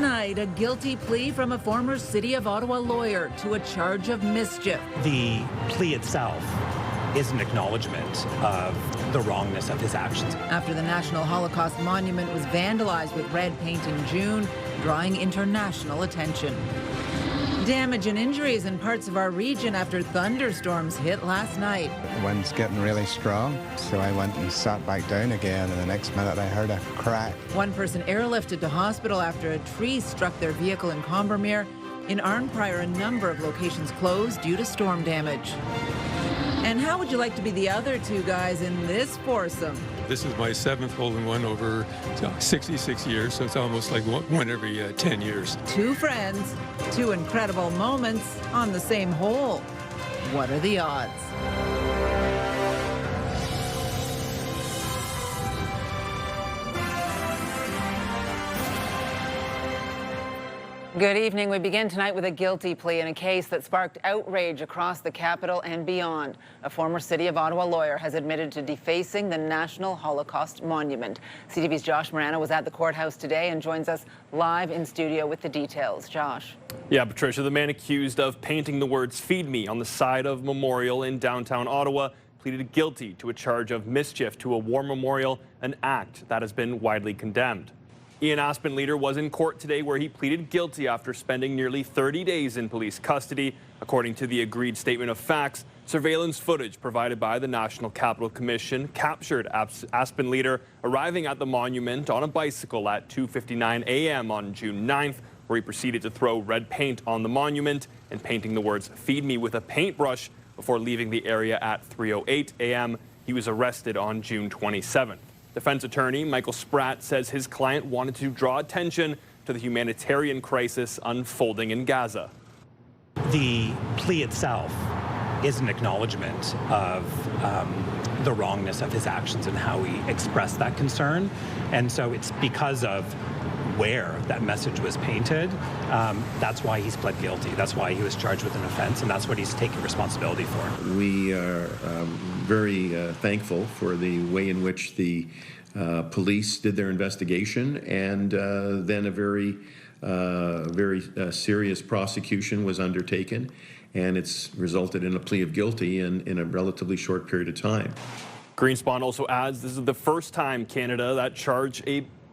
Tonight, a guilty plea from a former City of Ottawa lawyer to a charge of mischief. The plea itself is an acknowledgement of the wrongness of his actions. After the National Holocaust Monument was vandalized with red paint in June, drawing international attention. Damage and injuries in parts of our region after thunderstorms hit last night. The wind's getting really strong, so I went and sat back down again, and the next minute I heard a crack. One person airlifted to hospital after a tree struck their vehicle in Combermere. In Arnprior, a number of locations closed due to storm damage. And how would you like to be the other two guys in this foursome? This is my 7th hole-in-one over 66 years, so it's almost like one every 10 years. Two friends, two incredible moments on the same hole. What are the odds? Good evening. We begin tonight with a guilty plea in a case that sparked outrage across the capital and beyond. A former City of Ottawa lawyer has admitted to defacing the National Holocaust Monument. CTV's Josh Morano was at the courthouse today and joins us live in studio with the details. Josh. Yeah, Patricia, the man accused of painting the words "Feed Me" on the side of Memorial in downtown Ottawa pleaded guilty to a charge of mischief to a war memorial, an act that has been widely condemned. Ian Aspen Leader was in court today where he pleaded guilty after spending nearly 30 days in police custody. According to the agreed statement of facts, surveillance footage provided by the National Capital Commission captured Aspen Leader arriving at the monument on a bicycle at 2:59 a.m. on June 9th, where he proceeded to throw red paint on the monument and painting the words "Feed Me" with a paintbrush before leaving the area at 3:08 a.m. He was arrested on June 27th. Defense attorney Michael Spratt says his client wanted to draw attention to the humanitarian crisis unfolding in Gaza. The plea itself is an acknowledgement of the wrongness of his actions and how he expressed that concern. And so it's because of where that message was painted. That's why he's pled guilty. That's why he was charged with an offense, and that's what he's taking responsibility for. We are very thankful for the way in which the police did their investigation, and then a very serious prosecution was undertaken, and it's resulted in a plea of guilty in a relatively short period of time. Greenspan also adds this is the first time Canada that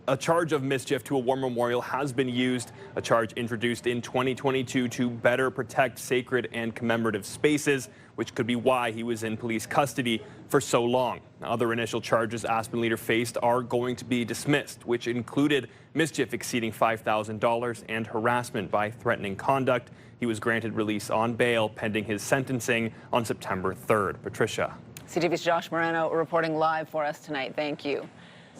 a charge of mischief to a war memorial has been used, a charge introduced in 2022 to better protect sacred and commemorative spaces, which could be why he was in police custody for so long. Other initial charges Aspen Leader faced are going to be dismissed, which included mischief exceeding $5,000 and harassment by threatening conduct. He was granted release on bail pending his sentencing on September 3rd. Patricia. CTV's Josh Morano reporting live for us tonight. Thank you.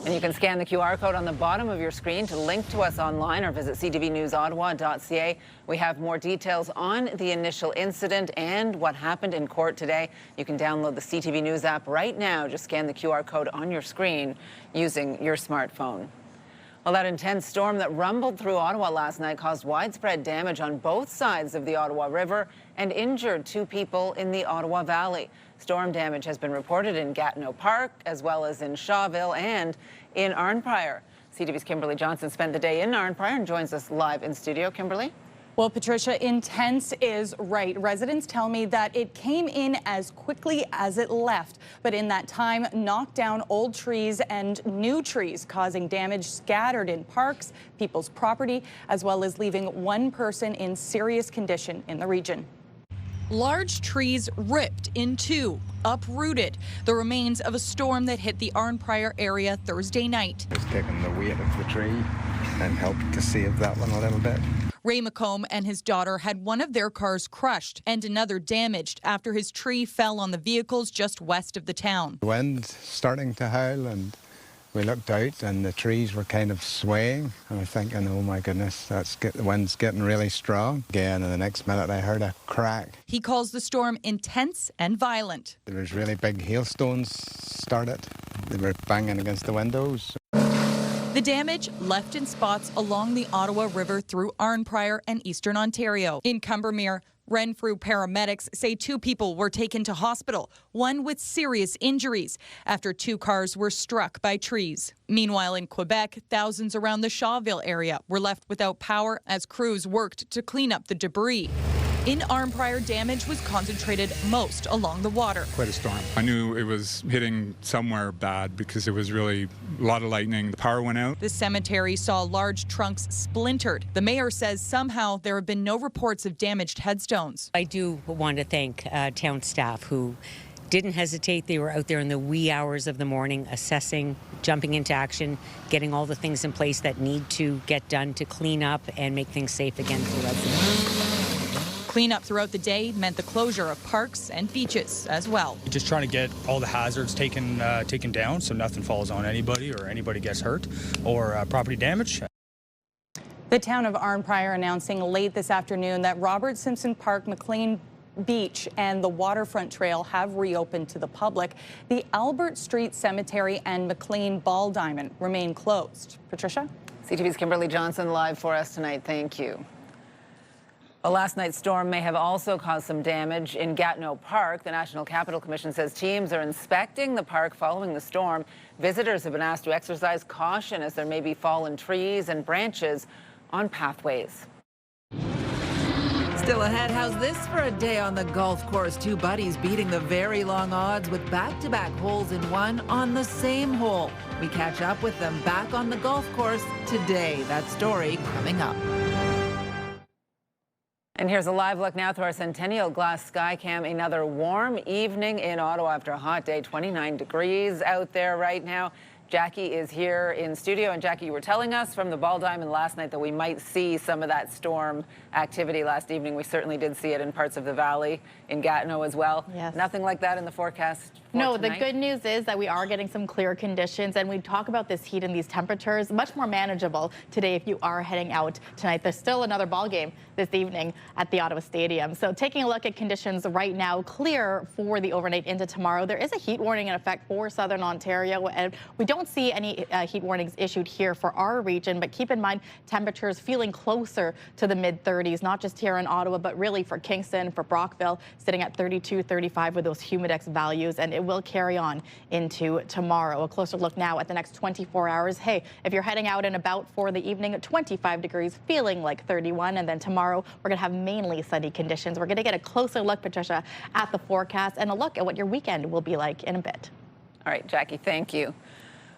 And you can scan the QR code on the bottom of your screen to link to us online or visit ctvnewsottawa.ca. We have more details on the initial incident and what happened in court today. You can download the CTV News app right now. Just scan the QR code on your screen using your smartphone. Well, that intense storm that rumbled through Ottawa last night caused widespread damage on both sides of the Ottawa River and injured 2 people in the Ottawa Valley. Storm damage has been reported in Gatineau Park, as well as in Shawville and in Arnprior. CTV's Kimberly Johnson spent the day in Arnprior and joins us live in studio. Kimberly? Well, Patricia, intense is right. Residents tell me that it came in as quickly as it left, but in that time knocked down old trees and new trees, causing damage scattered in parks, people's property, as well as leaving 1 person in serious condition in the region. Large trees ripped in 2, uprooted, the remains of a storm that hit the Arnprior area Thursday night. Just taking the weight of the tree and helped to save that one a little bit. Ray McComb and his daughter had one of their cars crushed and another damaged after his tree fell on the vehicles just west of the town. The wind's starting to howl, and we looked out and the trees were kind of swaying, and I'm thinking, oh my goodness, the wind's getting really strong. Again, and the next minute I heard a crack. He calls the storm intense and violent. There was really big hailstones started. They were banging against the windows. The damage left in spots along the Ottawa River through Arnprior and eastern Ontario. In Combermere, Renfrew paramedics say 2 people were taken to hospital, one with serious injuries, after 2 cars were struck by trees. Meanwhile, in Quebec, thousands around the Shawville area were left without power as crews worked to clean up the debris. In Arnprior, damage was concentrated most along the water. Quite a storm. I knew it was hitting somewhere bad because it was really a lot of lightning. The power went out. The cemetery saw large trunks splintered. The mayor says somehow there have been no reports of damaged headstones. I do want to thank town staff who didn't hesitate. They were out there in the wee hours of the morning assessing, jumping into action, getting all the things in place that need to get done to clean up and make things safe again for residents. Cleanup throughout the day meant the closure of parks and beaches as well. Just trying to get all the hazards taken down so nothing falls on anybody or anybody gets hurt or property damage. The town of Arnprior announcing late this afternoon that Robert Simpson Park, McLean Beach and the Waterfront Trail have reopened to the public. The Albert Street Cemetery and McLean Ball Diamond remain closed. Patricia? CTV's Kimberly Johnson live for us tonight. Thank you. Well, last night's storm may have also caused some damage in Gatineau Park. The National Capital Commission says teams are inspecting the park following the storm. Visitors have been asked to exercise caution as there may be fallen trees and branches on pathways. Still ahead, how's this for a day on the golf course? 2 buddies beating the very long odds with back-to-back holes in one on the same hole. We catch up with them back on the golf course today. That story coming up. And here's a live look now through our Centennial Glass Sky Cam. Another warm evening in Ottawa after a hot day. 29 degrees out there right now. Jackie is here in studio. And Jackie, you were telling us from the Ball Diamond last night that we might see some of that storm activity last evening. We certainly did see it in parts of the valley, in Gatineau as well. Yes. Nothing like that in the forecast for No, tonight? the good news is that we are getting some clear conditions, and we talk about this heat and these temperatures, much more manageable today if you are heading out tonight. There's still another ball game this evening at the Ottawa Stadium. So taking a look at conditions right now, clear for the overnight into tomorrow. There is a heat warning in effect for Southern Ontario, and we don't see any heat warnings issued here for our region, but keep in mind temperatures feeling closer to the mid-30s, not just here in Ottawa, but really for Kingston, for Brockville, sitting at 32, 35 with those humidex values, and it will carry on into tomorrow. A closer look now at the next 24 hours. Hey, if you're heading out and about for the evening, 25 degrees, feeling like 31, and then tomorrow we're going to have mainly sunny conditions. We're going to get a closer look, Patricia, at the forecast and a look at what your weekend will be like in a bit. All right, Jackie, thank you.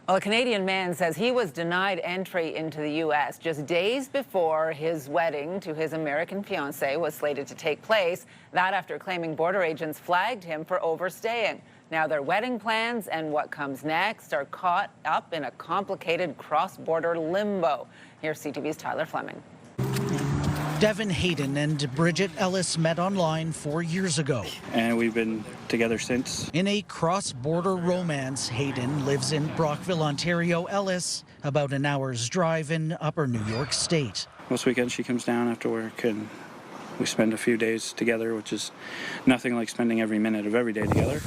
Well, a Canadian man says he was denied entry into the U.S. just days before his wedding to his American fiancée was slated to take place. That after claiming border agents flagged him for overstaying. Now their wedding plans and what comes next are caught up in a complicated cross-border limbo. Here's CTV's Tyler Fleming. Devin Hayden and Bridget Ellis met online 4 years ago. And we've been together since. In a cross-border romance, Hayden lives in Brockville, Ontario. Ellis, about an hour's drive in Upper New York State. Most weekends she comes down after work and we spend a few days together, which is nothing like spending every minute of every day together.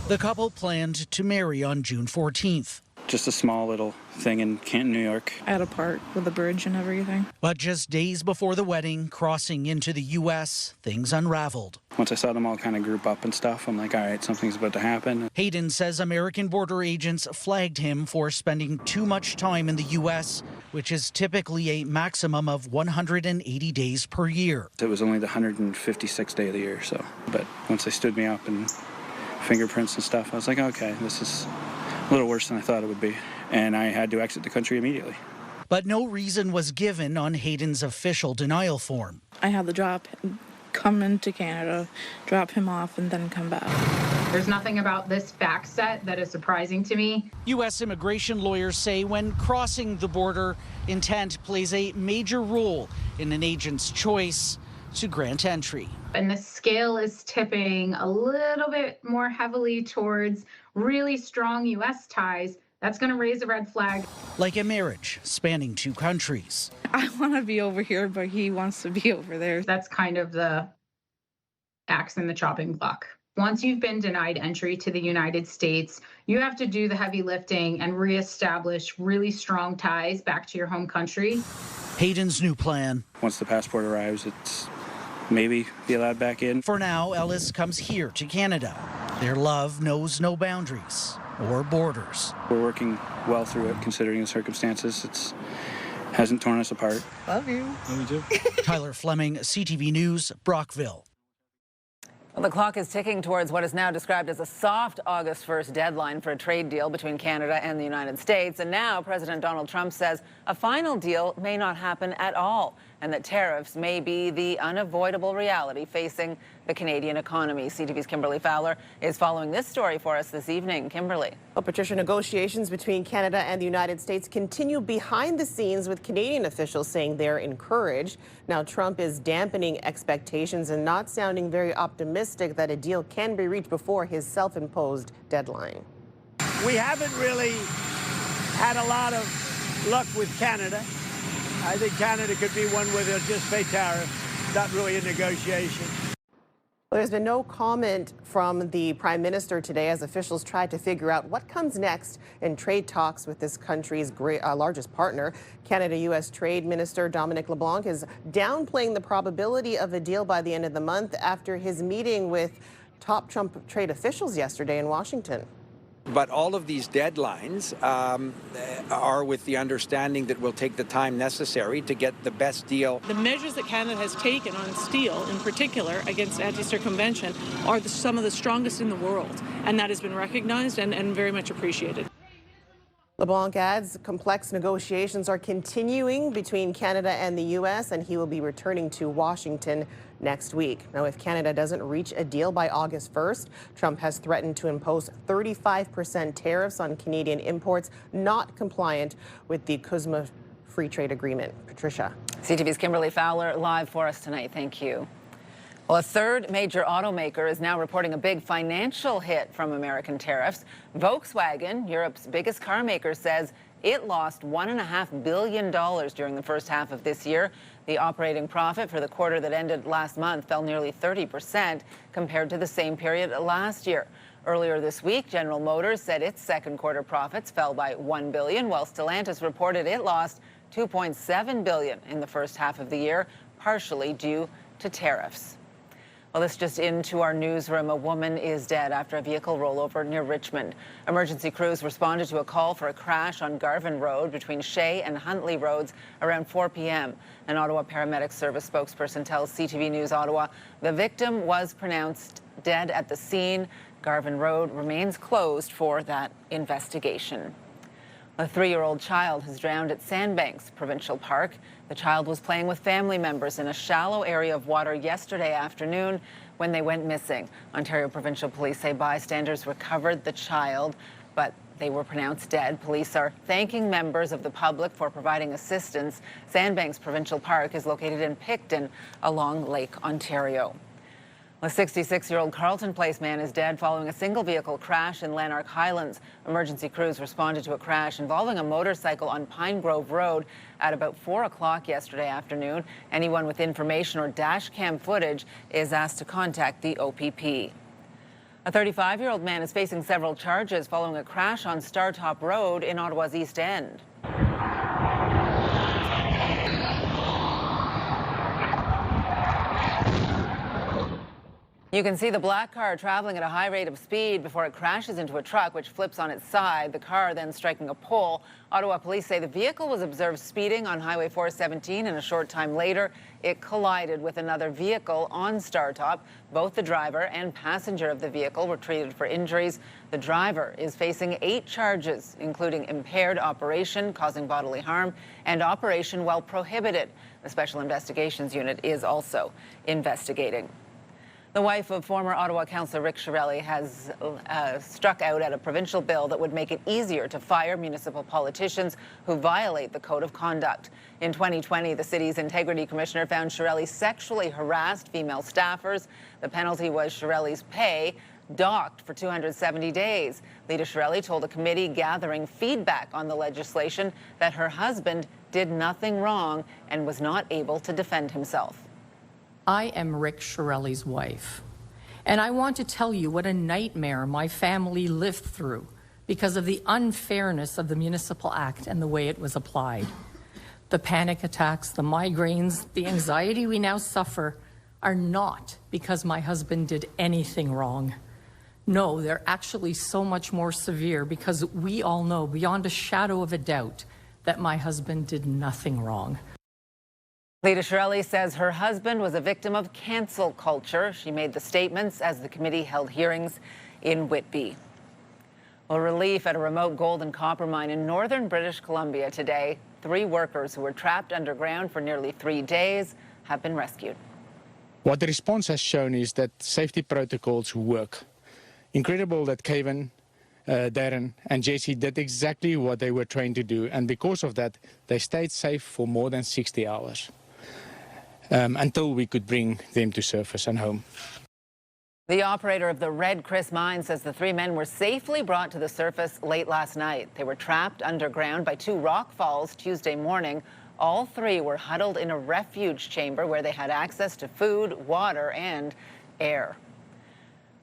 The couple planned to marry on June 14th. Just a small little thing in Canton, New York. At a park with a bridge and everything. But just days before the wedding, crossing into the U.S., things unraveled. Once I saw them all kind of group up and stuff, I'm like, all right, something's about to happen. Hayden says American border agents flagged him for spending too much time in the U.S., which is typically a maximum of 180 days per year. It was only the 156th day of the year, so. But once they stood me up and fingerprints and stuff, I was like, okay, this is a little worse than I thought it would be, and I had to exit the country immediately. But no reason was given on Hayden's official denial form. I had to come into Canada, drop him off, and then come back. There's nothing about this fact set that is surprising to me. U.S. immigration lawyers say when crossing the border, intent plays a major role in an agent's choice to grant entry. And the scale is tipping a little bit more heavily towards really strong U.S. ties. That's going to raise a red flag. Like a marriage spanning 2 countries. I want to be over here, but he wants to be over there. That's kind of the axe in the chopping block. Once you've been denied entry to the United States, you have to do the heavy lifting and reestablish really strong ties back to your home country. Hayden's new plan. Once the passport arrives, it's maybe be allowed back in. For now, Ellis comes here to Canada. Their love knows no boundaries or borders. We're working well through it, considering the circumstances. It hasn't torn us apart. Love you. Love you too. Tyler Fleming, CTV News, Brockville. Well, the clock is ticking towards what is now described as a soft August 1st deadline for a trade deal between Canada and the United States. And now President Donald Trump says a final deal may not happen at all, and that tariffs may be the unavoidable reality facing the Canadian economy. CTV's Kimberly Fowler is following this story for us this evening. Kimberly. Well, Patricia, negotiations between Canada and the United States continue behind the scenes, with Canadian officials saying they're encouraged. Now, Trump is dampening expectations and not sounding very optimistic that a deal can be reached before his self-imposed deadline. We haven't really had a lot of luck with Canada. I think Canada could be one where they'll just pay tariffs, not really a negotiation. Well, there's been no comment from the Prime Minister today as officials try to figure out what comes next in trade talks with this country's largest partner. Canada-U.S. Trade Minister Dominic LeBlanc is downplaying the probability of a deal by the end of the month after his meeting with top Trump trade officials yesterday in Washington. But all of these deadlines are with the understanding that we'll take the time necessary to get the best deal. The measures that Canada has taken on steel, in particular against anti-circumvention, are some of the strongest in the world, and that has been recognized and very much appreciated. LeBlanc adds complex negotiations are continuing between Canada and the U.S., and he will be returning to Washington next week. Now, if Canada doesn't reach a deal by August 1st, Trump has threatened to impose 35% tariffs on Canadian imports not compliant with the CUSMA Free Trade Agreement. Patricia. CTV's Kimberly Fowler live for us tonight. Thank you. Well, a third major automaker is now reporting a big financial hit from American tariffs. Volkswagen, Europe's biggest car maker, says it lost $1.5 billion during the first half of this year. The operating profit for the quarter that ended last month fell nearly 30% compared to the same period last year. Earlier this week, General Motors said its second quarter profits fell by $1 billion, while Stellantis reported it lost $2.7 billion in the first half of the year, partially due to tariffs. Well, this just into our newsroom. A woman is dead after a vehicle rollover near Richmond. Emergency crews responded to a call for a crash on Garvin Road between Shea and Huntley Roads around 4 p.m. An Ottawa Paramedic Service spokesperson tells CTV News Ottawa the victim was pronounced dead at the scene. Garvin Road remains closed for that investigation. A 3-year-old child has drowned at Sandbanks Provincial Park. The child was playing with family members in a shallow area of water yesterday afternoon when they went missing. Ontario Provincial Police say bystanders recovered the child, but they were pronounced dead. Police are thanking members of the public for providing assistance. Sandbanks Provincial Park is located in Picton along Lake Ontario. A 66-year-old Carleton Place man is dead following a single-vehicle crash in Lanark Highlands. Emergency crews responded to a crash involving a motorcycle on Pine Grove Road at about 4 o'clock yesterday afternoon. Anyone with information or dash cam footage is asked to contact the OPP. A 35-year-old man is facing several charges following a crash on Startop Road in Ottawa's East End. You can see the black car traveling at a high rate of speed before it crashes into a truck, which flips on its side, the car then striking a pole. Ottawa police say the vehicle was observed speeding on Highway 417, and a short time later, it collided with another vehicle on Startop. Both the driver and passenger of the vehicle were treated for injuries. The driver is facing 8 charges, including impaired operation, causing bodily harm, and operation while prohibited. The Special Investigations Unit is also investigating. The wife of former Ottawa councillor Rick Shirelli has struck out at a provincial bill that would make it easier to fire municipal politicians who violate the code of conduct. In 2020, the city's integrity commissioner found Shirelli sexually harassed female staffers. The penalty was Shirelli's pay docked for 270 days. Lita Shirelli told a committee gathering feedback on the legislation that her husband did nothing wrong and was not able to defend himself. I am Rick Shirelli's wife, and I want to tell you what a nightmare my family lived through because of the unfairness of the Municipal Act and the way it was applied. The panic attacks, the migraines, the anxiety we now suffer are not because my husband did anything wrong. No, they're actually so much more severe because we all know beyond a shadow of a doubt that my husband did nothing wrong. Lita Shirelli says her husband was a victim of cancel culture. She made the statements as the committee held hearings in Whitby. Well, relief at a remote gold and copper mine in northern British Columbia today. 3 workers who were trapped underground for nearly 3 days have been rescued. What the response has shown is that safety protocols work. Incredible that Kevin, Darren and Jesse did exactly what they were trained to do, and because of that they stayed safe for more than 60 hours until we could bring them to surface and home. The operator of the Red Chris mine says the 3 men were safely brought to the surface late last night. They were trapped underground by 2 rock falls Tuesday morning. All 3 were huddled in a refuge chamber where they had access to food, water and air.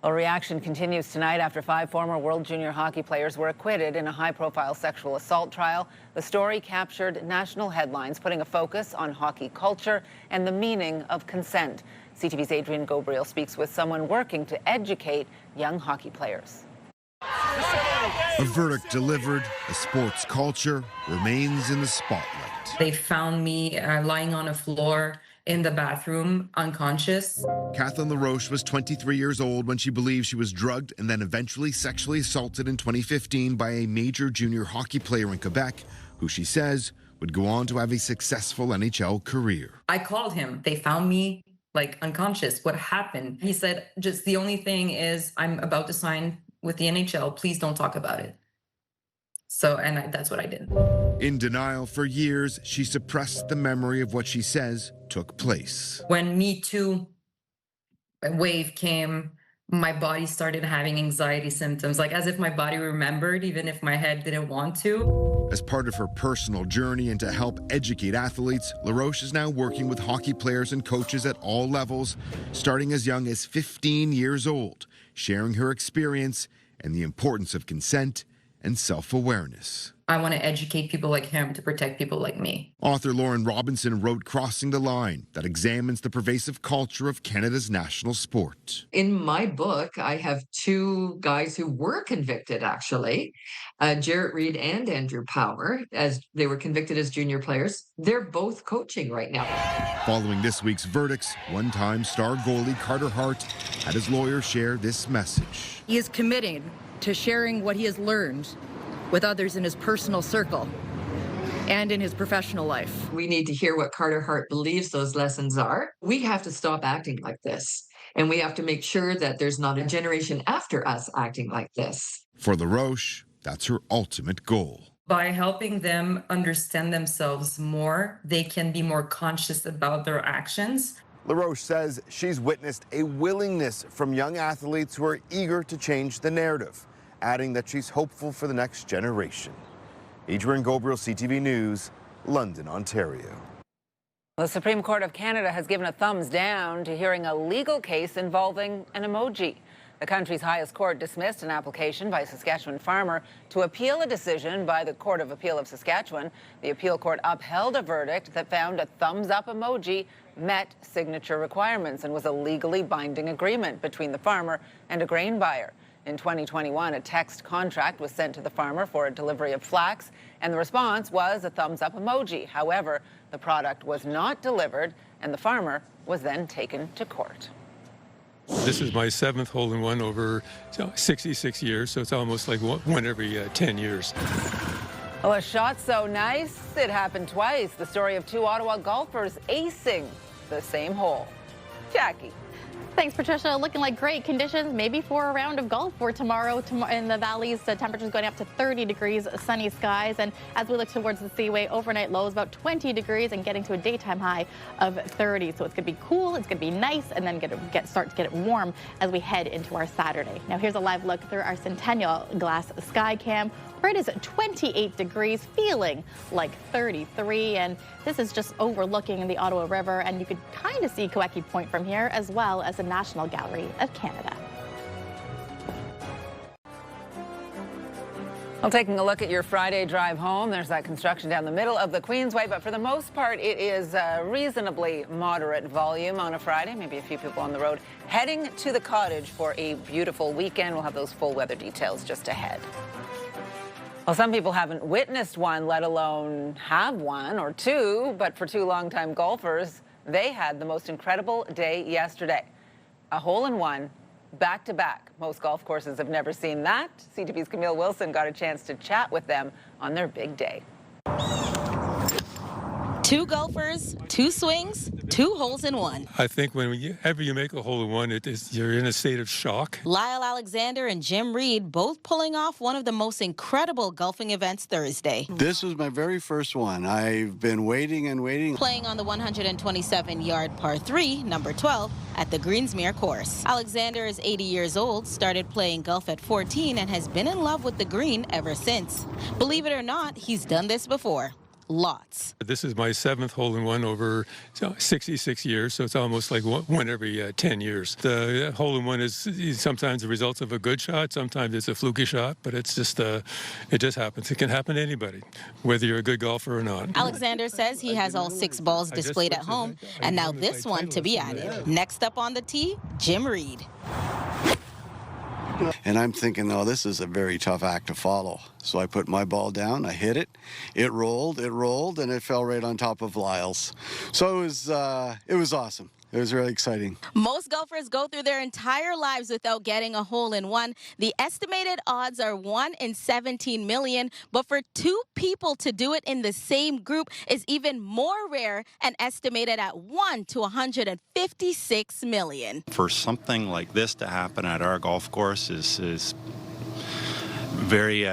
A reaction continues tonight after 5 former World Junior hockey players were acquitted in a high-profile sexual assault trial. The story captured national headlines, putting a focus on hockey culture and the meaning of consent. CTV's Adrian Gabriel speaks with someone working to educate young hockey players. A verdict delivered, a sports culture remains in the spotlight. They found me lying on a floor in the bathroom, unconscious. Kathleen LaRoche was 23 years old when she believed she was drugged and then eventually sexually assaulted in 2015 by a major junior hockey player in Quebec, who she says would go on to have a successful NHL career. I called him. They found me like unconscious. What happened? He said, just the only thing is I'm about to sign with the NHL. Please don't talk about it. So, that's what I did. In denial for years, she suppressed the memory of what she says took place. When Me Too wave came, my body started having anxiety symptoms, like as if my body remembered, even if my head didn't want to. As part of her personal journey and to help educate athletes, LaRoche is now working with hockey players and coaches at all levels, starting as young as 15 years old, sharing her experience and the importance of consent and self-awareness. I want to educate people like him to protect people like me. Author Lauren Robinson wrote Crossing the Line, that examines the pervasive culture of Canada's national sport. In my book, I have 2 guys who were convicted, actually, Jarrett Reed and Andrew Power, as they were convicted as junior players. They're both coaching right now. Following this week's verdicts, one-time star goalie Carter Hart had his lawyer share this message. He is committed to sharing what he has learned with others in his personal circle and in his professional life. We need to hear what Carter Hart believes those lessons are. We have to stop acting like this, and we have to make sure that there's not a generation after us acting like this. For LaRoche, that's her ultimate goal. By helping them understand themselves more, they can be more conscious about their actions. LaRoche says she's witnessed a willingness from young athletes who are eager to change the narrative, adding that she's hopeful for the next generation. Adrian Gabriel, CTV News, London, Ontario. The Supreme Court of Canada has given a thumbs down to hearing a legal case involving an emoji. The country's highest court dismissed an application by a Saskatchewan farmer to appeal a decision by the Court of Appeal of Saskatchewan. The appeal court upheld a verdict that found a thumbs-up emoji met signature requirements and was a legally binding agreement between the farmer and a grain buyer. In 2021, a text contract was sent to the farmer for a delivery of flax, and the response was a thumbs-up emoji. However, the product was not delivered, and the farmer was then taken to court. This is my 7th hole-in-one over 66 years, so it's almost like one every 10 years. Well, a shot so nice, it happened twice. The story of 2 Ottawa golfers acing the same hole. Jackie. Thanks, Patricia. Looking like great conditions, maybe for a round of golf for tomorrow in the valleys. The temperatures going up to 30 degrees, sunny skies. And as we look towards the Seaway, overnight lows about 20 degrees and getting to a daytime high of 30. So it's going to be cool, it's going to be nice, and then start to get it warm as we head into our Saturday. Now here's a live look through our Centennial Glass Sky Cam, where it is 28 degrees, feeling like 33. And this is just overlooking the Ottawa River, and you could kind of see Quebec Point from here, as well as the National Gallery of Canada. Well, taking a look at your Friday drive home, there's that construction down the middle of the Queensway, but for the most part, it is reasonably moderate volume on a Friday. Maybe a few people on the road heading to the cottage for a beautiful weekend. We'll have those full weather details just ahead. Well, some people haven't witnessed one, let alone have one or two, but for two longtime golfers, they had the most incredible day yesterday. A hole-in-one, back-to-back. Most golf courses have never seen that. CTV's Camille Wilson got a chance to chat with them on their big day. Two golfers, two swings, two holes in one. I think whenever you make a hole-in-one, you're in a state of shock. Lyle Alexander and Jim Reed both pulling off one of the most incredible golfing events Thursday. This was my very first one. I've been waiting and waiting. Playing on the 127-yard par 3, number 12, at the Greensmere course. Alexander is 80 years old, started playing golf at 14, and has been in love with the green ever since. Believe it or not, he's done this before. Lots. This is my 7th hole-in-one over 66 years, so it's almost like one every 10 years. The hole-in-one is sometimes the result of a good shot, sometimes it's a fluky shot, but it just happens. It can happen to anybody, whether you're a good golfer or not. Alexander says he has all 6 balls displayed at home, and now this one to be added. Next up on the tee, Jim Reed. And I'm thinking, oh, this is a very tough act to follow. So I put my ball down, I hit it, it rolled, and it fell right on top of Lyle's. So it was awesome. It was really exciting. Most golfers go through their entire lives without getting a hole-in-one. The estimated odds are 1 in 17 million, but for 2 people to do it in the same group is even more rare and estimated at 1 to 156 million. For something like this to happen at our golf course is very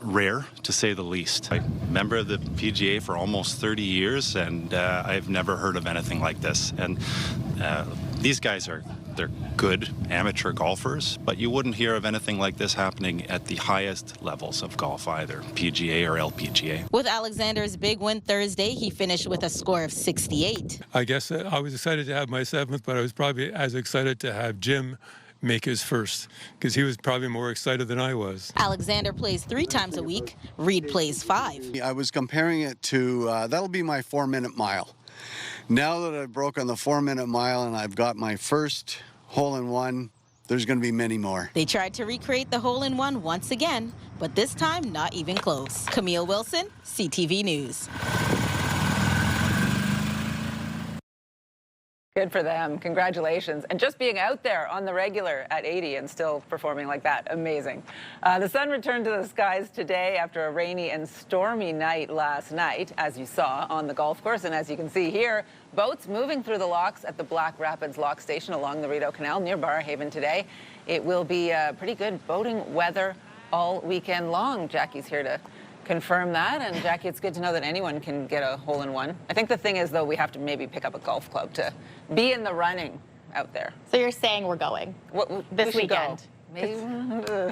rare, to say the least. I'm a member of the PGA for almost 30 years, and I've never heard of anything like this. And these guys they're good amateur golfers, but you wouldn't hear of anything like this happening at the highest levels of golf either, PGA or LPGA. With Alexander's big win Thursday, he finished with a score of 68. I guess I was excited to have my 7th, but I was probably as excited to have Jim make his first, because he was probably more excited than I was. Alexander plays 3 times a week. Reed plays 5. I was comparing it to, that'll be my 4-minute mile. Now that I've broken the 4-minute mile and I've got my first hole-in-one, there's going to be many more. They tried to recreate the hole-in-one once again, but this time not even close. Camille Wilson, CTV News. Good for them. Congratulations. And just being out there on the regular at 80 and still performing like that, amazing. The sun returned to the skies today after a rainy and stormy night last night, as you saw on the golf course. And as you can see here, boats moving through the locks at the Black Rapids Lock Station along the Rideau Canal near Barrhaven today. It will be pretty good boating weather all weekend long. Jackie's here to confirm that. And Jackie, it's good to know that anyone can get a hole-in-one. I think the thing is, though, we have to maybe pick up a golf club to be in the running out there. So you're saying we're going this weekend? Maybe,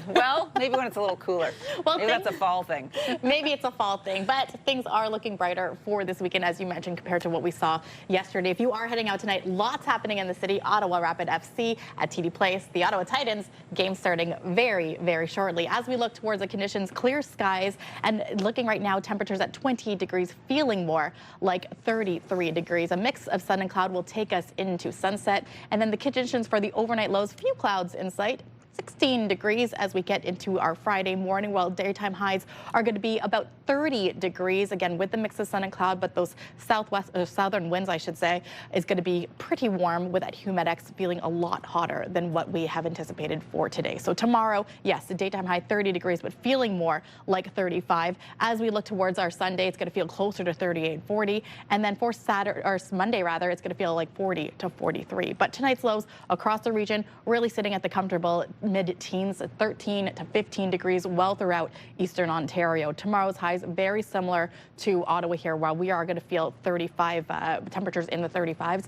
well, maybe when it's a little cooler. Well, maybe that's a fall thing. Maybe it's a fall thing, but things are looking brighter for this weekend, as you mentioned, compared to what we saw yesterday. If you are heading out tonight, lots happening in the city. Ottawa Rapid FC at TD Place. The Ottawa Titans game starting very, very shortly. As we look towards the conditions, clear skies, and looking right now, temperatures at 28 degrees, feeling more like 33 degrees. A mix of sun and cloud will take us into sunset, and then the conditions for the overnight lows, few clouds in sight. 16 degrees as we get into our Friday morning, while daytime highs are going to be about 30 degrees, again with the mix of sun and cloud, but those southern winds, I should say, is going to be pretty warm, with that humidex feeling a lot hotter than what we have anticipated for today. So tomorrow, yes, the daytime high 30 degrees, but feeling more like 35. As we look towards our Sunday, it's going to feel closer to 38, 40, and then for Saturday or Monday rather, it's going to feel like 40 to 43. But tonight's lows across the region really sitting at the comfortable mid-teens, 13 to 15 degrees well throughout eastern Ontario. Tomorrow's highs very similar to Ottawa here, while we are going to feel 35 temperatures in the 35s.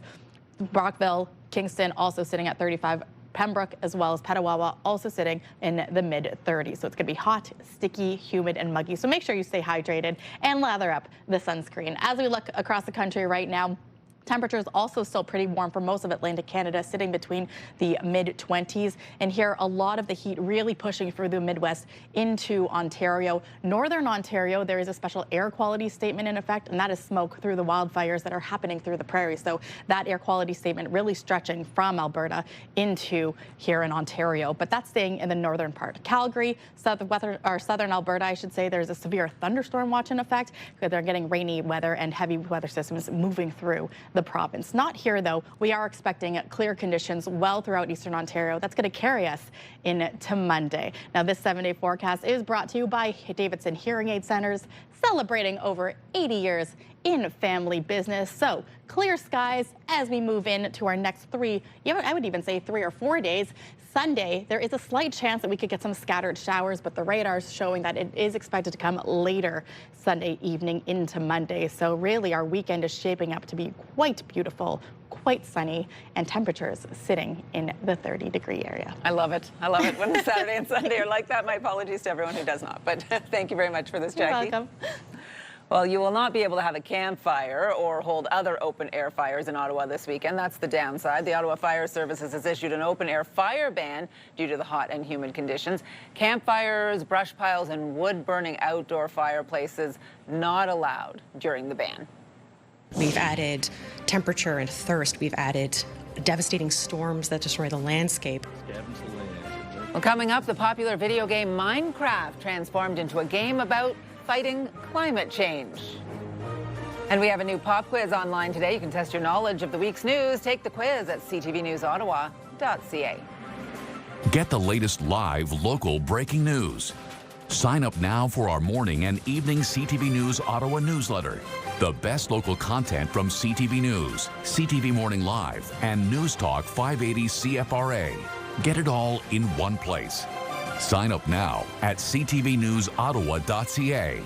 Brockville, Kingston also sitting at 35. Pembroke as well as Petawawa also sitting in the mid-30s. So it's going to be hot, sticky, humid, and muggy. So make sure you stay hydrated and lather up the sunscreen. As we look across the country right now, Temperatures also still pretty warm for most of Atlantic Canada, sitting between the mid-20s. And here, a lot of the heat really pushing through the Midwest into Ontario. Northern Ontario, there is a special air quality statement in effect, and that is smoke through the wildfires that are happening through the prairies. So that air quality statement really stretching from Alberta into here in Ontario. But that's staying in the northern part. Calgary, southern Alberta, I should say, there's a severe thunderstorm watch in effect. They're getting rainy weather and heavy weather systems moving through the province. Not here, though. We are expecting clear conditions well throughout eastern Ontario. That's going to carry us into Monday. Now, this 7-day forecast is brought to you by Davidson Hearing Aid Centers, celebrating over 80 years in family business. So clear skies as we move into our next I would even say 3 or 4 days. Sunday, there is a slight chance that we could get some scattered showers, but the radar's showing that it is expected to come later Sunday evening into Monday. So really our weekend is shaping up to be quite beautiful, quite sunny, and temperatures sitting in the 30-degree area. I love it. I love it when Saturday and Sunday are like that. My apologies to everyone who does not, but thank you very much for this, Jackie. You're welcome. Well, you will not be able to have a campfire or hold other open-air fires in Ottawa this weekend. That's the downside. The Ottawa Fire Services has issued an open-air fire ban due to the hot and humid conditions. Campfires, brush piles, and wood-burning outdoor fireplaces not allowed during the ban. We've added temperature and thirst. We've added devastating storms that destroy the landscape. Well, coming up, the popular video game Minecraft transformed into a game about fighting climate change. And we have a new pop quiz online today. You can test your knowledge of the week's news. Take the quiz at ctvnewsottawa.ca. Get the latest live local breaking news. Sign up now for our morning and evening CTV News Ottawa newsletter. The best local content from CTV News, CTV Morning Live, and News Talk 580 CFRA. Get it all in one place. Sign up now at ctvnewsottawa.ca.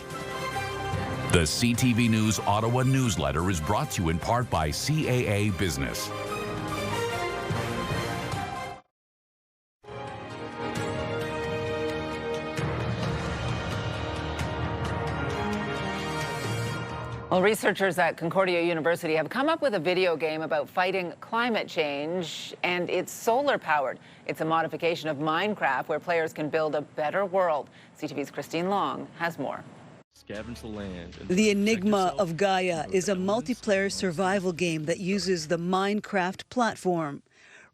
The CTV News Ottawa newsletter is brought to you in part by CAA Business. Well, researchers at Concordia University have come up with a video game about fighting climate change, and it's solar-powered. It's a modification of Minecraft where players can build a better world. CTV's Christine Long has more. Scavenge the land. The Enigma of Gaia is a multiplayer survival game that uses the Minecraft platform.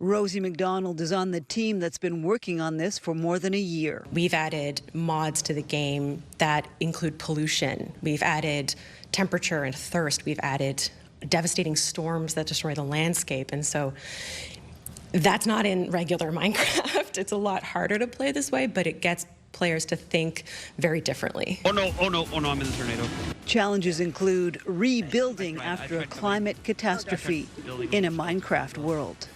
Rosie McDonald is on the team that's been working on this for more than a year. We've added mods to the game that include pollution. We've added temperature and thirst. We've added devastating storms that destroy the landscape. And so that's not in regular Minecraft. It's a lot harder to play this way, but it gets players to think very differently. Oh no, I'm in the tornado. Challenges include rebuilding after a climate catastrophe in a Minecraft world.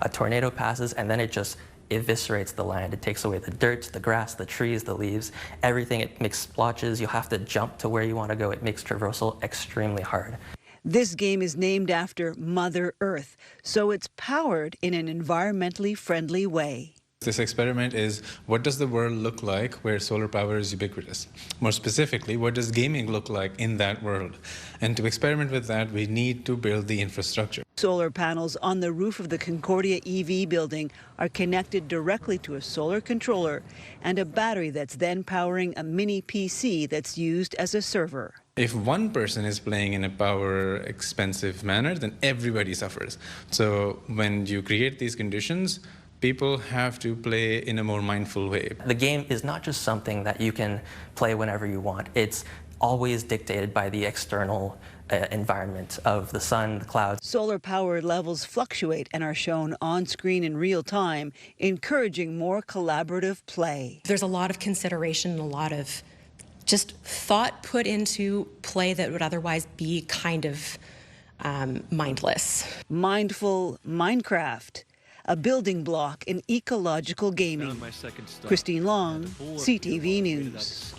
A tornado passes and then it just eviscerates the land. It takes away the dirt, the grass, the trees, the leaves, everything. It makes splotches. You'll have to jump to where you want to go. It makes traversal extremely hard. This game is named after Mother Earth, so it's powered in an environmentally friendly way. This experiment is, what does the world look like where solar power is ubiquitous? More specifically, what does gaming look like in that world? And to experiment with that, we need to build the infrastructure. Solar panels on the roof of the Concordia EV building are connected directly to a solar controller and a battery that's then powering a mini PC that's used as a server. If one person is playing in a power-expensive manner, then everybody suffers. So when you create these conditions, people have to play in a more mindful way. The game is not just something that you can play whenever you want. It's always dictated by the external environment of the sun, the clouds. Solar power levels fluctuate and are shown on screen in real time, encouraging more collaborative play. There's a lot of consideration and a lot of just thought put into play that would otherwise be kind of mindless. Mindful Minecraft, a building block in ecological gaming. Christine Long, CTV News.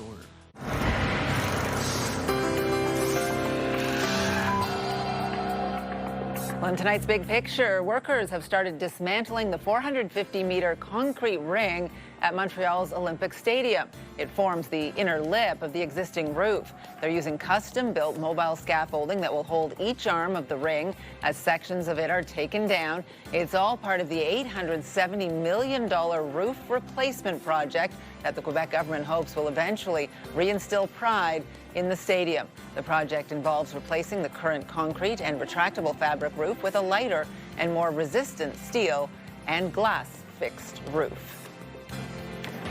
Well, in tonight's Big Picture, workers have started dismantling the 450-meter concrete ring at Montreal's Olympic Stadium. It forms the inner lip of the existing roof. They're using custom-built mobile scaffolding that will hold each arm of the ring as sections of it are taken down. It's all part of the $870 million roof replacement project that the Quebec government hopes will eventually reinstill pride in the stadium. The project involves replacing the current concrete and retractable fabric roof with a lighter and more resistant steel and glass fixed roof.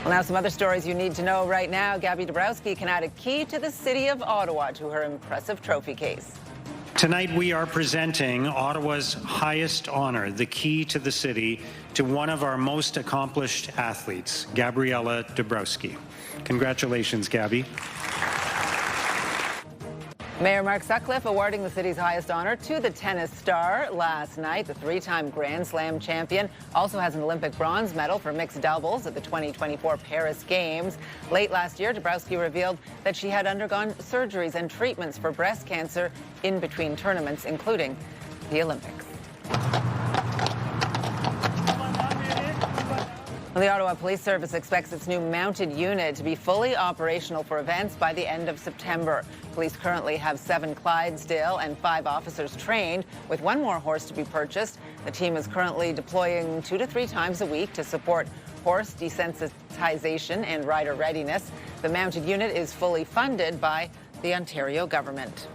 Well, now some other stories you need to know right now. Gabby Dabrowski can add a key to the City of Ottawa to her impressive trophy case. Tonight we are presenting Ottawa's highest honor, the key to the city, to one of our most accomplished athletes, Gabriella Dabrowski. Congratulations, Gabby. Mayor Mark Sutcliffe awarding the city's highest honor to the tennis star last night. The three-time Grand Slam champion also has an Olympic bronze medal for mixed doubles at the 2024 Paris Games. Late last year, Dabrowski revealed that she had undergone surgeries and treatments for breast cancer in between tournaments, including the Olympics. The Ottawa Police Service expects its new mounted unit to be fully operational for events by the end of September. Police currently have 7 Clydesdale and 5 officers trained, with 1 more horse to be purchased. The team is currently deploying 2 to 3 times a week to support horse desensitization and rider readiness. The mounted unit is fully funded by the Ontario government.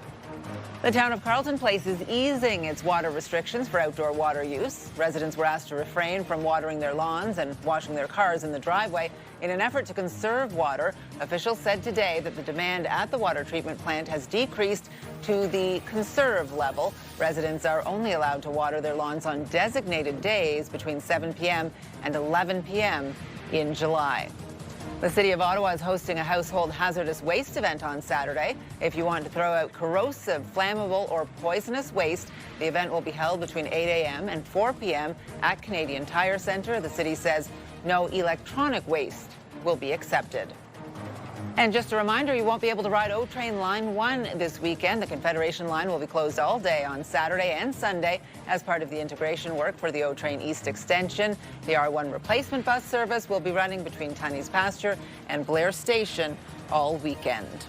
The town of Carleton Place is easing its water restrictions for outdoor water use. Residents were asked to refrain from watering their lawns and washing their cars in the driveway in an effort to conserve water. Officials said today that the demand at the water treatment plant has decreased to the conserve level. Residents are only allowed to water their lawns on designated days between 7 p.m. and 11 p.m. in July. The City of Ottawa is hosting a household hazardous waste event on Saturday. If you want to throw out corrosive, flammable, or poisonous waste, the event will be held between 8 a.m. and 4 p.m. at Canadian Tire Centre. The city says no electronic waste will be accepted. And just a reminder, you won't be able to ride O Train Line 1 this weekend. The Confederation line will be closed all day on Saturday and Sunday as part of the integration work for the O Train East extension. The R1 replacement bus service will be running between Tunney's Pasture and Blair Station all weekend.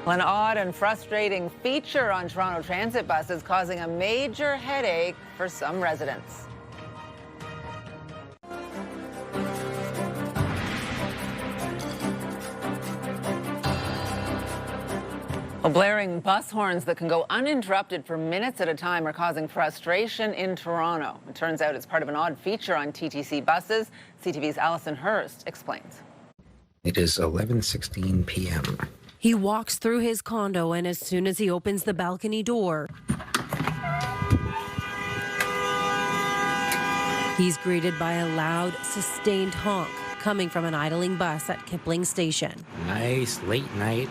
An odd and frustrating feature on Toronto Transit buses causing a major headache for some residents. Well, blaring bus horns that can go uninterrupted for minutes at a time are causing frustration in Toronto. It turns out it's part of an odd feature on TTC buses. CTV's Allison Hurst explains. It is 11:16 p.m. He walks through his condo, and as soon as he opens the balcony door, he's greeted by a loud, sustained honk coming from an idling bus at Kipling Station. Nice late night,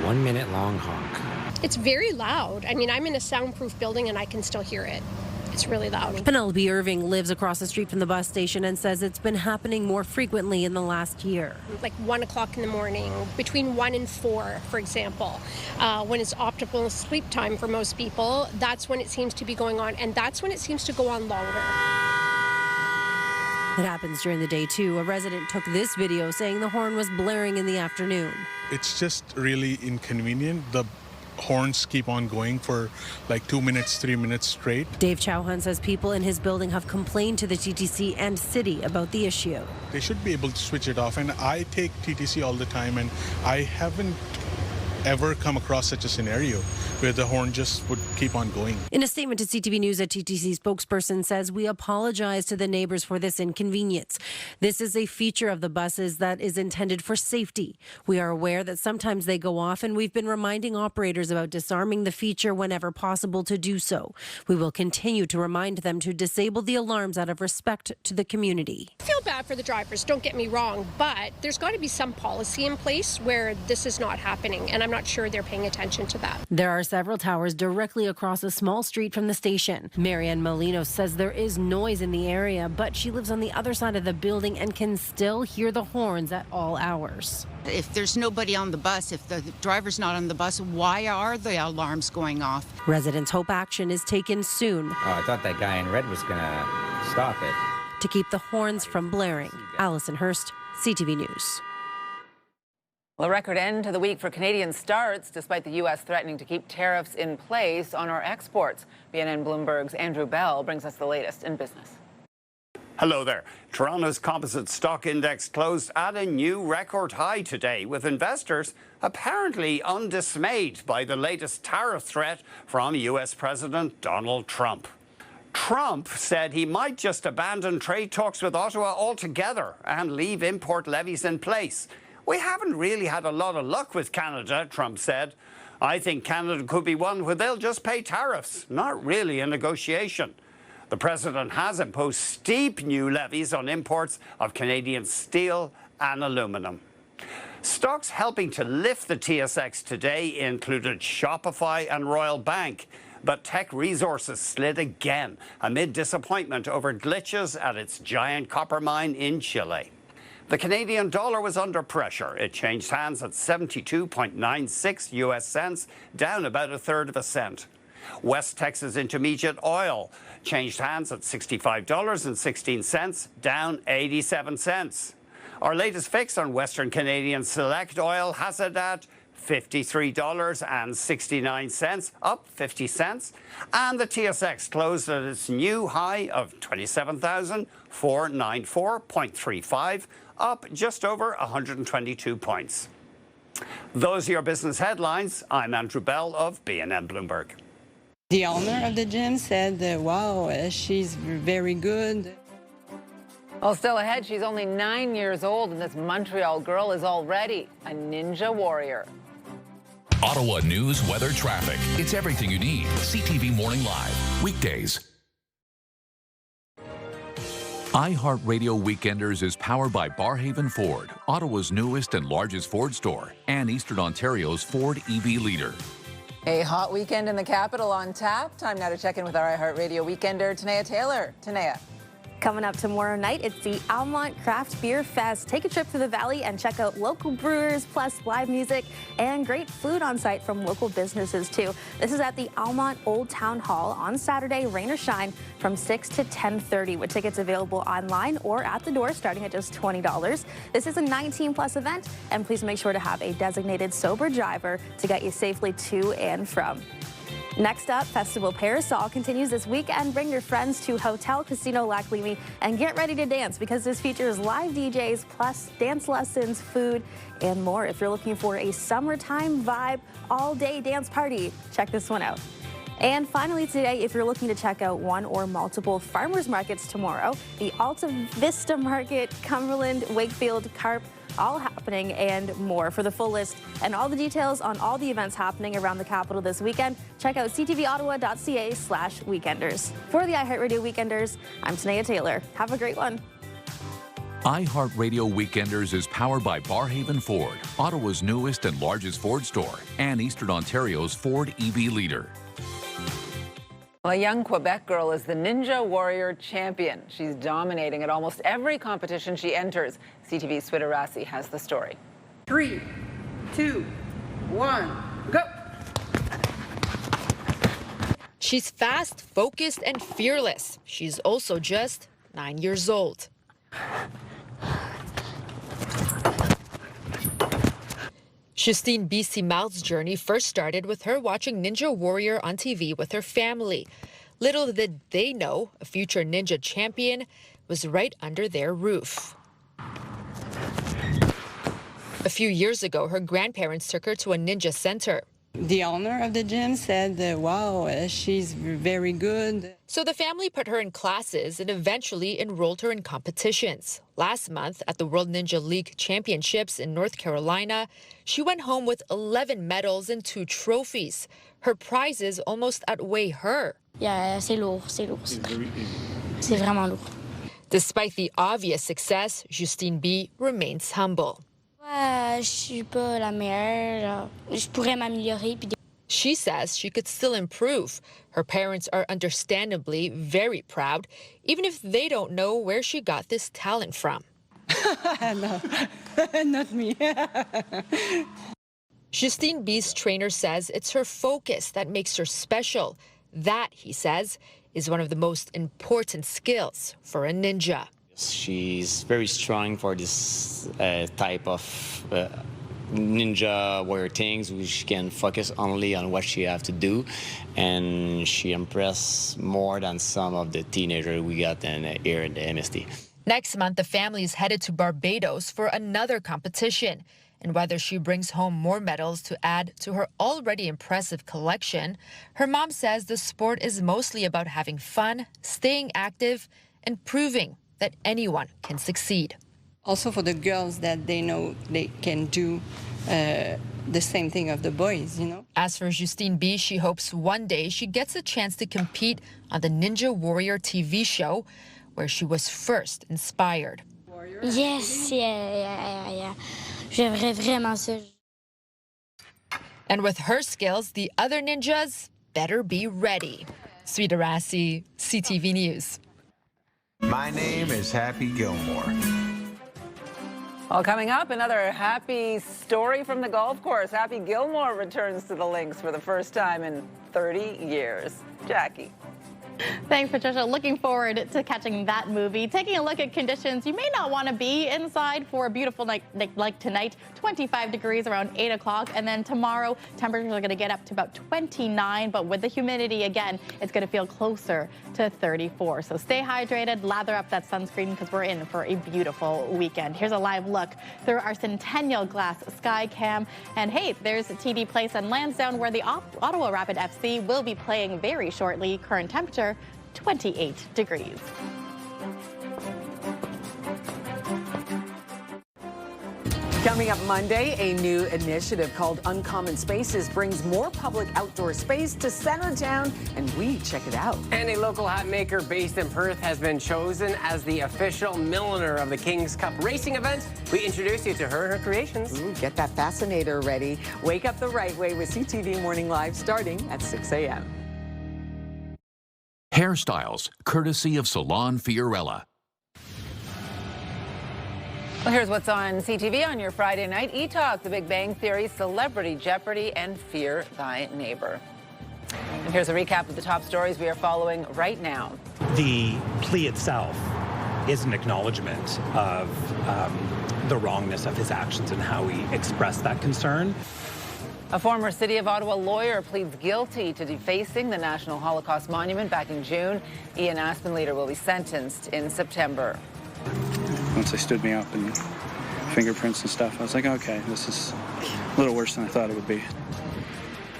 1 minute long honk. It's very loud. I mean, I'm in a soundproof building and I can still hear it. It's really loud. Penelope Irving lives across the street from the bus station and says it's been happening more frequently in the last year. Like 1 o'clock in the morning, between 1 and 4, for example, when it's optimal sleep time for most people, that's when it seems to be going on, and that's when it seems to go on longer. It happens during the day, too. A resident took this video saying the horn was blaring in the afternoon. It's just really inconvenient. The horns keep on going for like 2 minutes, 3 minutes straight. Dave Chauhan says people in his building have complained to the TTC and city about the issue. They should be able to switch it off, and I take TTC all the time, and I haven't ever come across such a scenario where the horn just would keep on going. In a statement to CTV News, a TTC spokesperson says, "We apologize to the neighbors for this inconvenience. This is a feature of the buses that is intended for safety. We are aware that sometimes they go off, and we've been reminding operators about disarming the feature whenever possible to do so. We will continue to remind them to disable the alarms out of respect to the community." I feel bad for the drivers, don't get me wrong, but there's got to be some policy in place where this is not happening, and I'm I'm not sure they're paying attention to that. There are several towers directly across a small street from the station. Marianne Molino says there is noise in the area, but she lives on the other side of the building and can still hear the horns at all hours. If there's nobody on the bus, if the driver's not on the bus, why are the alarms going off? Residents hope action is taken soon. Oh, I thought that guy in red was going to stop it. To keep the horns from blaring. Allison Hurst, CTV News. Well, a record end to the week for Canadian starts, despite the U.S. threatening to keep tariffs in place on our exports. BNN Bloomberg's Andrew Bell brings us the latest in business. Hello there. Toronto's composite stock index closed at a new record high today, with investors apparently undismayed by the latest tariff threat from U.S. President Donald Trump. Trump said he might just abandon trade talks with Ottawa altogether and leave import levies in place. We haven't really had a lot of luck with Canada, Trump said. I think Canada could be one where they'll just pay tariffs, not really a negotiation. The president has imposed steep new levies on imports of Canadian steel and aluminum. Stocks helping to lift the TSX today included Shopify and Royal Bank, but Tech Resources slid again amid disappointment over glitches at its giant copper mine in Chile. The Canadian dollar was under pressure. It changed hands at 72.96 US cents, down about a third of a cent. West Texas Intermediate oil changed hands at $65.16, down 87 cents. Our latest fix on Western Canadian Select oil has it at $53.69, up 50 cents. And the TSX closed at its new high of 27,494.35, up just over 122 points. Those are your business headlines. I'm Andrew Bell of BNN Bloomberg. The owner of the gym said, wow, she's very good. Well, still ahead, she's only 9 years old, and this Montreal girl is already a ninja warrior. Ottawa news, weather, traffic. It's everything you need. CTV Morning Live. Weekdays. iHeartRadio Weekenders is powered by Barhaven Ford, Ottawa's newest and largest Ford store, and Eastern Ontario's Ford EV leader. A hot weekend in the capital on tap. Time now to check in with our iHeartRadio Weekender, Tanea Taylor. Tanea. Coming up tomorrow night, it's the Almont Craft Beer Fest. Take a trip to the Valley and check out local brewers, plus live music and great food on site from local businesses, too. This is at the Almont Old Town Hall on Saturday, rain or shine, from 6 to 10:30, with tickets available online or at the door starting at just $20. This is a 19-plus event, and please make sure to have a designated sober driver to get you safely to and from. Next up, Festival Parasol continues this weekend. Bring your friends to Hotel Casino Lac Leamy and get ready to dance, because this features live DJs, plus dance lessons, food, and more. If you're looking for a summertime vibe, all-day dance party, check this one out. And finally today, if you're looking to check out one or multiple farmers markets tomorrow, the Alta Vista Market, Cumberland, Wakefield, Carp, all happening, and more. For the full list and all the details on all the events happening around the capital this weekend, check out ctvottawa.ca/weekenders. For the iHeartRadio Weekenders, I'm Tanea Taylor. Have a great one. iHeartRadio Weekenders is powered by Barhaven Ford, Ottawa's newest and largest Ford store, and Eastern Ontario's Ford EV leader. Well, a young Quebec girl is the Ninja Warrior champion. She's dominating at almost every competition she enters. CTV's Swida Rassi has the story. 3, 2, 1, go! She's fast, focused, and fearless. She's also just 9 years old. Justine BC Mouth's journey first started with her watching Ninja Warrior on TV with her family. Little did they know a future ninja champion was right under their roof. A few years ago, her grandparents took her to a ninja center. The owner of the gym said, wow, she's very good. So the family put her in classes and eventually enrolled her in competitions. Last month at the World Ninja League Championships in North Carolina, she went home with 11 medals and 2 trophies. Her prizes almost outweigh her. Yeah, c'est lourd. C'est vraiment lourd. Despite the obvious success, Justine B remains humble. Je suis pas la meilleure. Je pourrais m'améliorer. She says she could still improve. Her parents are understandably very proud, even if they don't know where she got this talent from. No, not me. Justine B's trainer says it's her focus that makes her special. That, he says, is one of the most important skills for a ninja. She's very strong for this type of ninja warrior things, which can focus only on what she have to do, and she impressed more than some of the teenagers we got here in the MST. Next month, the family is headed to Barbados for another competition. And whether she brings home more medals to add to her already impressive collection, her mom says the sport is mostly about having fun, staying active, and proving that anyone can succeed. Also for the girls, that they know they can do the same thing of the boys, you know. As for Justine B, she hopes one day she gets a chance to compete on the Ninja Warrior TV show, where she was first inspired. Yes, yeah. J'aimerais vraiment ça. And with her skills, the other ninjas better be ready. Sweet Arasi, CTV News. My name is Happy Gilmore. Well, coming up, another happy story from the golf course. Happy Gilmore returns to the links for the first time in 30 years. Jackie. Thanks, Patricia. Looking forward to catching that movie. Taking a look at conditions, you may not want to be inside for a beautiful night like tonight. 25 degrees around 8 o'clock. And then tomorrow, temperatures are going to get up to about 29. But with the humidity, again, it's going to feel closer to 34. So stay hydrated, lather up that sunscreen, because we're in for a beautiful weekend. Here's a live look through our Centennial Glass Sky Cam. And hey, there's TD Place and Lansdowne, where the Ottawa Rapid FC will be playing very shortly. Current temperature 28 degrees. Coming up Monday, a new initiative called Uncommon Spaces brings more public outdoor space to Centertown, and we check it out. And a local hat maker based in Perth has been chosen as the official milliner of the King's Cup racing event. We introduce you to her and her creations. Ooh, get that fascinator ready. Wake up the right way with CTV Morning Live starting at 6 a.m. Hairstyles, courtesy of Salon Fiorella. Well, here's what's on CTV on your Friday night. E-Talk, The Big Bang Theory, Celebrity Jeopardy, and Fear Thy Neighbor. And here's a recap of the top stories we are following right now. The plea itself is an acknowledgement of the wrongness of his actions and how he expressed that concern. A former City of Ottawa lawyer pleads guilty to defacing the National Holocaust Monument back in June. Ian Aspenleader will be sentenced in September. Once they stood me up and fingerprints and stuff, I was like, okay, this is a little worse than I thought it would be.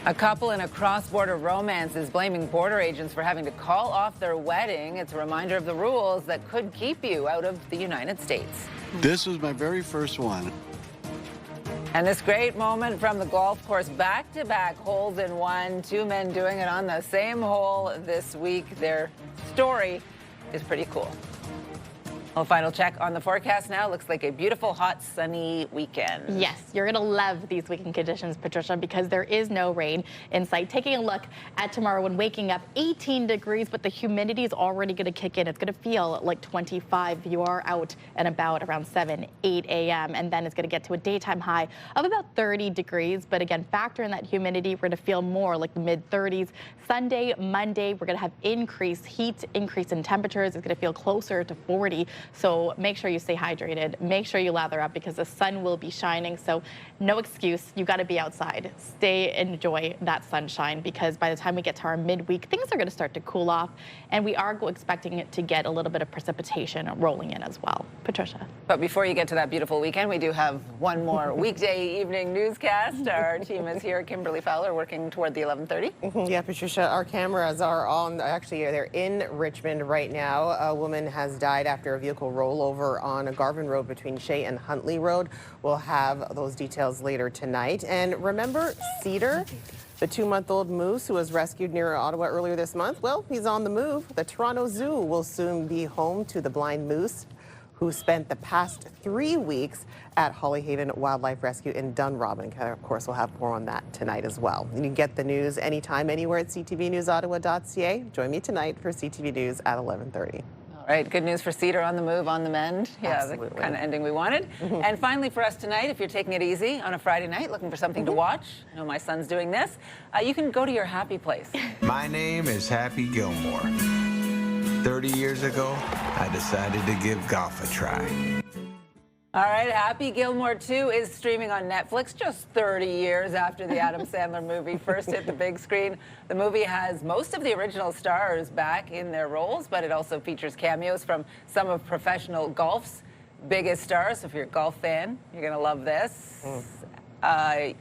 A couple in a cross-border romance is blaming border agents for having to call off their wedding. It's a reminder of the rules that could keep you out of the United States. This was my very first one. And this great moment from the golf course, back-to-back holes in one. Two men doing it on the same hole this week. Their story is pretty cool. Well, final check on the forecast now. Looks like a beautiful, hot, sunny weekend. Yes, you're going to love these weekend conditions, Patricia, because there is no rain in sight. Taking a look at tomorrow, when waking up, 18 degrees, but the humidity is already going to kick in. It's going to feel like 25. You are out and about around 7, 8 a.m., and then it's going to get to a daytime high of about 30 degrees. But again, factor in that humidity. We're going to feel more like the mid-30s. Sunday, Monday, we're going to have increased heat, increase in temperatures. It's going to feel closer to 40. So make sure you stay hydrated. Make sure you lather up, because the sun will be shining. So no excuse. You got to be outside. Stay, enjoy that sunshine, because by the time we get to our midweek, things are going to start to cool off. And we are expecting it to get a little bit of precipitation rolling in as well. Patricia. But before you get to that beautiful weekend, we do have one more weekday evening newscast. Our team is here. Kimberly Fowler working toward the 11:30. Yeah, Patricia, our cameras are on. Actually, they're in Richmond right now. A woman has died after a vehicle rollover on a Garvin Road between Shea and Huntley Road. We'll have those details later tonight. And remember Cedar, the 2-month-old moose who was rescued near Ottawa earlier this month? Well, he's on the move. The Toronto Zoo will soon be home to the blind moose who spent the past 3 weeks at Hollyhaven Wildlife Rescue in Dunrobin. And of course, we'll have more on that tonight as well. You can get the news anytime, anywhere at ctvnewsottawa.ca. Join me tonight for CTV News at 11:30. All right, good news for Cedar on the move, on the mend. Yeah, Absolutely. the kind of ending we wanted. And finally for us tonight, if you're taking it easy on a Friday night, looking for something to watch, I know my son's doing this, you can go to your happy place. My name is Happy Gilmore. 30 years ago, I decided to give golf a try. All right, Happy Gilmore 2 is streaming on Netflix just 30 years after the Adam Sandler movie first hit the big screen. The movie has most of the original stars back in their roles, but it also features cameos from some of professional golf's biggest stars. So if you're a golf fan, you're going to love this.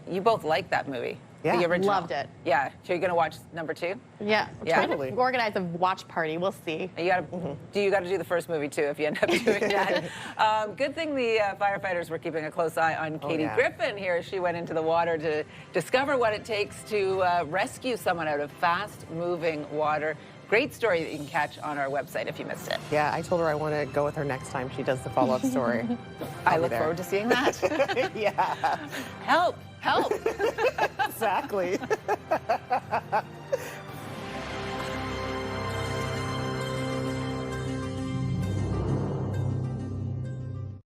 You both like that movie. Yeah, the original. Loved it. Yeah, so you're going to watch number 2? Yeah, Yeah. Totally. Organize a watch party. We'll see. You got to do the first movie too if you end up doing that. Good thing the firefighters were keeping a close eye on Katie Griffin here. She went into the water to discover what it takes to rescue someone out of fast-moving water. Great story that you can catch on our website if you missed it. Yeah, I told her I want to go with her next time she does the follow-up story. I look forward to seeing that. Yeah. Help! Help! Exactly.